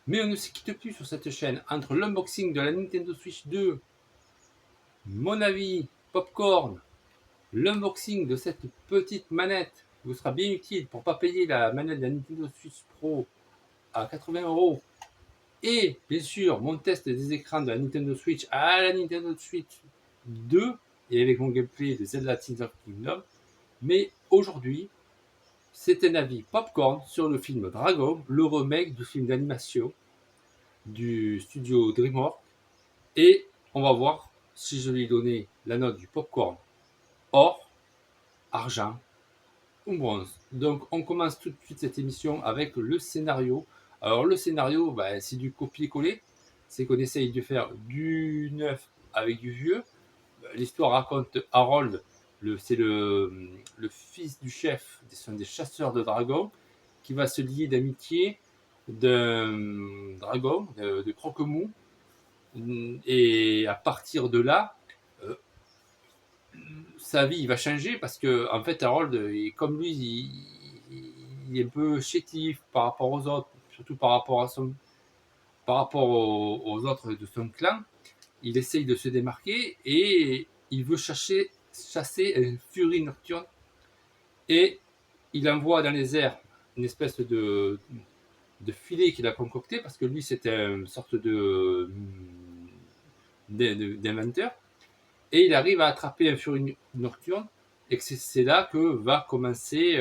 Mais on ne se quitte plus sur cette chaîne. Entre l'unboxing de la Nintendo Switch 2, mon avis, Popcorn, l'unboxing de cette petite manette qui vous sera bien utile pour ne pas payer la manette de la Nintendo Switch Pro à 80 €. Et bien sûr, mon test des écrans de la Nintendo Switch à la Nintendo Switch 2 et avec mon gameplay de Zelda Tears of Kingdom. Mais aujourd'hui, c'est un avis popcorn sur le film Dragon, le remake du film d'animation du studio DreamWorks. Et on va voir si je lui ai donné la note du popcorn or, argent ou bronze. Donc on commence tout de suite cette émission avec le scénario. Alors le scénario, c'est du copier-coller. C'est qu'on essaye de faire du neuf avec du vieux. L'histoire raconte Harold, c'est le fils du chef des chasseurs de dragons, qui va se lier d'amitié d'un dragon, de Croque-Mou. Et à partir de là, euh, sa vie va changer parce que en fait Harold, comme lui, il est un peu chétif par rapport aux autres, surtout par rapport aux autres de son clan. Il essaye de se démarquer et il veut chasser une furie nocturne et il envoie dans les airs une espèce de filet qu'il a concocté parce que lui c'était une sorte d'inventeur et il arrive à attraper un furie nocturne et c'est là que va commencer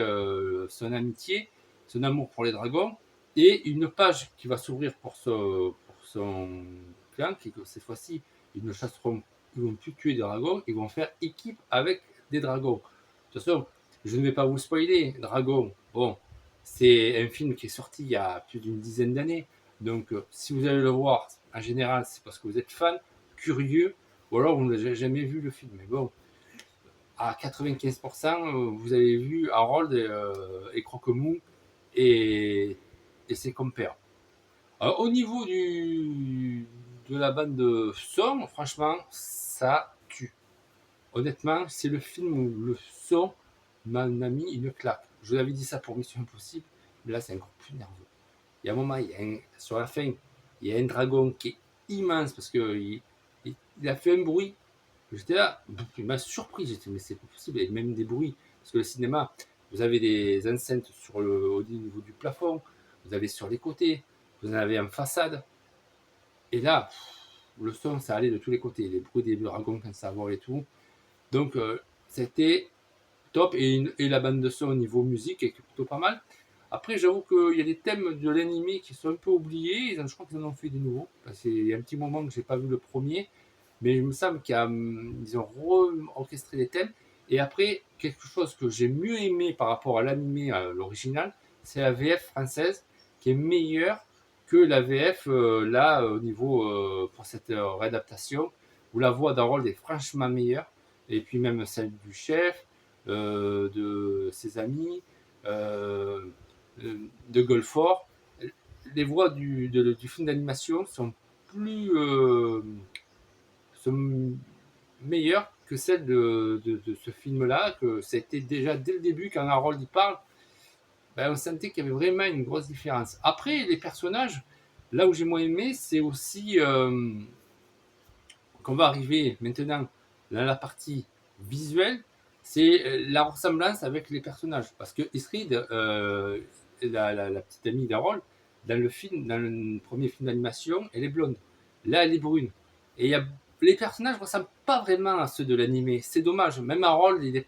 son amitié, son amour pour les dragons et une page qui va s'ouvrir pour son clan qui cette fois-ci ils ne chasseront, ils vont plus tuer des dragons, ils vont faire équipe avec des dragons. De toute façon, je ne vais pas vous spoiler. Dragon, bon, c'est un film qui est sorti il y a plus d'une dizaine d'années. Donc, si vous allez le voir, en général, c'est parce que vous êtes fan, curieux, ou alors vous n'avez jamais vu le film. Mais bon, à 95%, vous avez vu Harold et Croque-Mou et ses compères. Au niveau de la bande de son, franchement, ça tue. Honnêtement, c'est le film où le son m'a mis une claque. Je vous avais dit ça pour Mission Impossible, mais là, c'est encore plus nerveux. Il y a un moment, sur la fin, il y a un dragon qui est immense parce qu'il il a fait un bruit. J'étais là, il m'a surpris. J'étais, mais c'est pas possible. Et même des bruits. Parce que le cinéma, vous avez des enceintes au niveau du plafond, vous avez sur les côtés, vous en avez en façade. Et là, le son, ça allait de tous les côtés. Les bruits des dragons quand ça vole et tout. Donc, c'était top. Et la bande de son au niveau musique est plutôt pas mal. Après, j'avoue qu'il y a des thèmes de l'animé qui sont un peu oubliés. Je crois qu'ils en ont fait des nouveaux. Il y a un petit moment que j'ai pas vu le premier. Mais il me semble qu'ils ont orchestré les thèmes. Et après, quelque chose que j'ai mieux aimé par rapport à l'animé, à l'original, c'est la VF française qui est meilleure que la VF là au niveau pour cette réadaptation où la voix d'Harold est franchement meilleure et puis même celle du chef, de ses amis, euh, de Golfort. Les voix du film d'animation sont meilleures que celles de ce film-là, que c'était déjà dès le début, quand Harold y parle, on sentait qu'il y avait vraiment une grosse différence. Après, les personnages, là où j'ai moins aimé, c'est aussi qu'on va arriver maintenant dans la partie visuelle, c'est la ressemblance avec les personnages. Parce que Istrid, la petite amie d'Harold, dans le premier film d'animation, elle est blonde. Là, elle est brune. Et les personnages ne ressemblent pas vraiment à ceux de l'animé. C'est dommage. Même Harold, il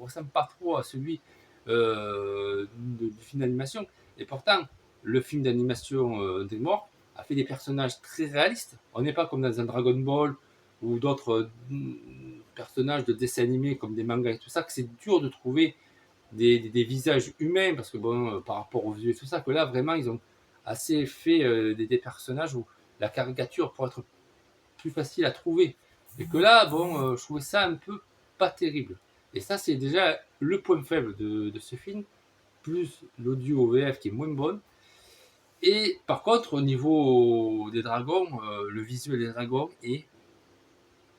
ressemble pas trop à celui du film d'animation. Et pourtant, le film d'animation des morts a fait des personnages très réalistes. On n'est pas comme dans un Dragon Ball ou d'autres personnages de dessins animés comme des mangas et tout ça, que c'est dur de trouver des visages humains parce que bon, par rapport aux vieux et tout ça, que là vraiment ils ont assez fait des personnages où la caricature pourrait être plus facile à trouver. Et que là, bon, je trouvais ça un peu pas terrible. Et ça, c'est déjà le point faible de ce film, plus l'audio VF qui est moins bonne. Et par contre, au niveau des dragons, le visuel des dragons est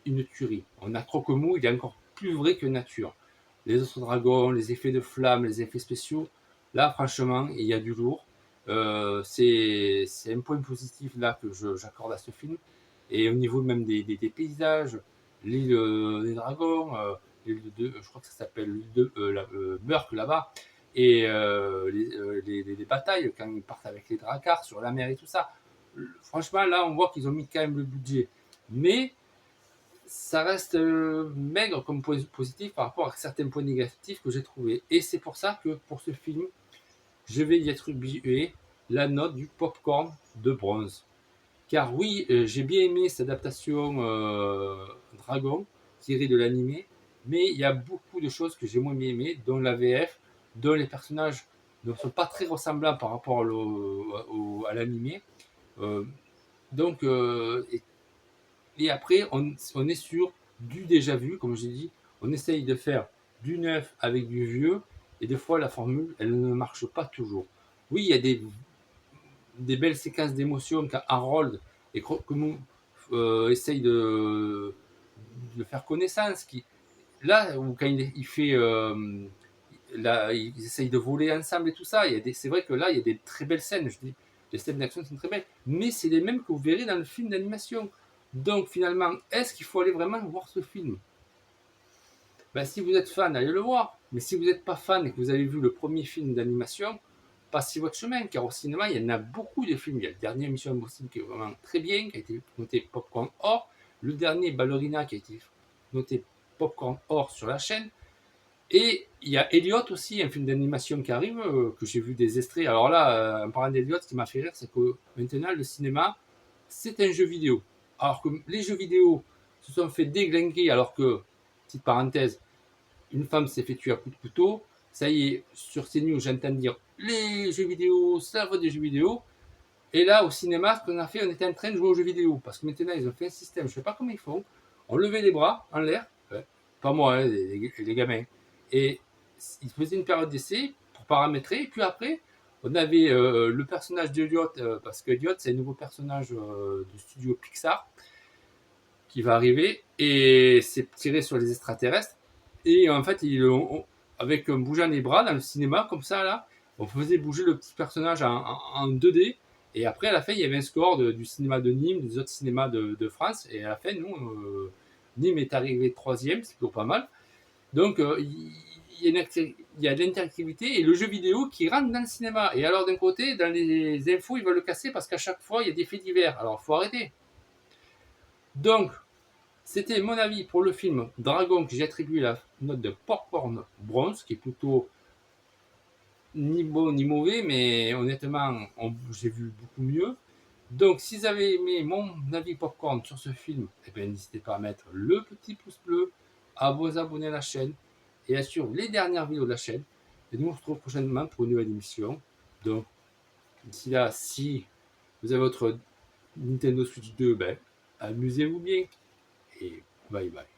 une tuerie. On a Croque-Mou, il est encore plus vrai que nature. Les autres dragons, les effets de flammes, les effets spéciaux, là, franchement, il y a du lourd. C'est un point positif là que j'accorde à ce film. Et au niveau même des paysages, l'île des dragons, je crois que ça s'appelle l'île de Murk là-bas, et les batailles quand ils partent avec les dracars sur la mer et tout ça. Franchement, là, on voit qu'ils ont mis quand même le budget. Mais ça reste maigre comme point positif par rapport à certains points négatifs que j'ai trouvés. Et c'est pour ça que pour ce film, je vais y attribuer la note du popcorn de bronze. Car oui, j'ai bien aimé cette adaptation Dragon, tirée de l'animé, mais il y a beaucoup de choses que j'ai moins bien aimées, dont la VF, dont les personnages ne sont pas très ressemblants par rapport à l'animé. Euh, donc, et après, on est sur du déjà vu, comme j'ai dit, on essaye de faire du neuf avec du vieux, et des fois la formule, elle ne marche pas toujours. Oui, il y a des belles séquences d'émotions quand Harold et Croque-Mou essayent de faire connaissance. Là, où quand il fait. Là, ils essayent de voler ensemble et tout ça. C'est vrai que là, il y a des très belles scènes. Je dis, les scènes d'action sont très belles. Mais c'est les mêmes que vous verrez dans le film d'animation. Donc finalement, est-ce qu'il faut aller vraiment voir ce film? Ben, si vous êtes fan, allez le voir. Mais si vous n'êtes pas fan et que vous avez vu le premier film d'animation, passez votre chemin. Car au cinéma, il y en a beaucoup de films. Il y a le dernier Mission Impossible qui est vraiment très bien, qui a été noté Popcorn Or. Le dernier Ballerina qui a été noté Popcorn Or sur la chaîne. Et il y a Elliot aussi, un film d'animation qui arrive, que j'ai vu des extraits. Alors là, en parlant d'Elliot, ce qui m'a fait rire, c'est que maintenant, le cinéma, c'est un jeu vidéo. Alors que les jeux vidéo se sont fait déglinguer, alors que, petite parenthèse, une femme s'est fait tuer à coups de couteau. Ça y est, sur CNews, j'entends dire les jeux vidéo, ça vaut des jeux vidéo. Et là, au cinéma, ce qu'on a fait, on était en train de jouer aux jeux vidéo. Parce que maintenant, ils ont fait un système, je ne sais pas comment ils font. On levait les bras en l'air, pas moi, hein, les gamins. Et ils faisaient une période d'essai pour paramétrer. Et puis après, on avait le personnage d'Eliot, parce qu'Eliot, c'est un nouveau personnage du studio Pixar qui va arriver. Et c'est tiré sur les extraterrestres. Et en fait, avec un bougeant les bras dans le cinéma, comme ça, là, on faisait bouger le petit personnage en 2D. Et après, à la fin, il y avait un score du cinéma de Nîmes, des autres cinémas de France. Et à la fin, nous, Nîmes est arrivé troisième, c'est plutôt pas mal. Donc, il y a de l'interactivité et le jeu vidéo qui rentre dans le cinéma. Et alors, d'un côté, dans les infos, ils veulent le casser parce qu'à chaque fois, il y a des faits divers. Alors, il faut arrêter. Donc, c'était mon avis pour le film Dragon que j'ai attribué la note de popcorn bronze, qui est plutôt ni bon ni mauvais, mais honnêtement, j'ai vu beaucoup mieux. Donc, si vous avez aimé mon avis popcorn sur ce film, eh bien, n'hésitez pas à mettre le petit pouce bleu, à vous abonner à la chaîne et à suivre les dernières vidéos de la chaîne. Et nous on se retrouve prochainement pour une nouvelle émission. Donc, d'ici là, si vous avez votre Nintendo Switch 2, ben, amusez-vous bien et bye bye.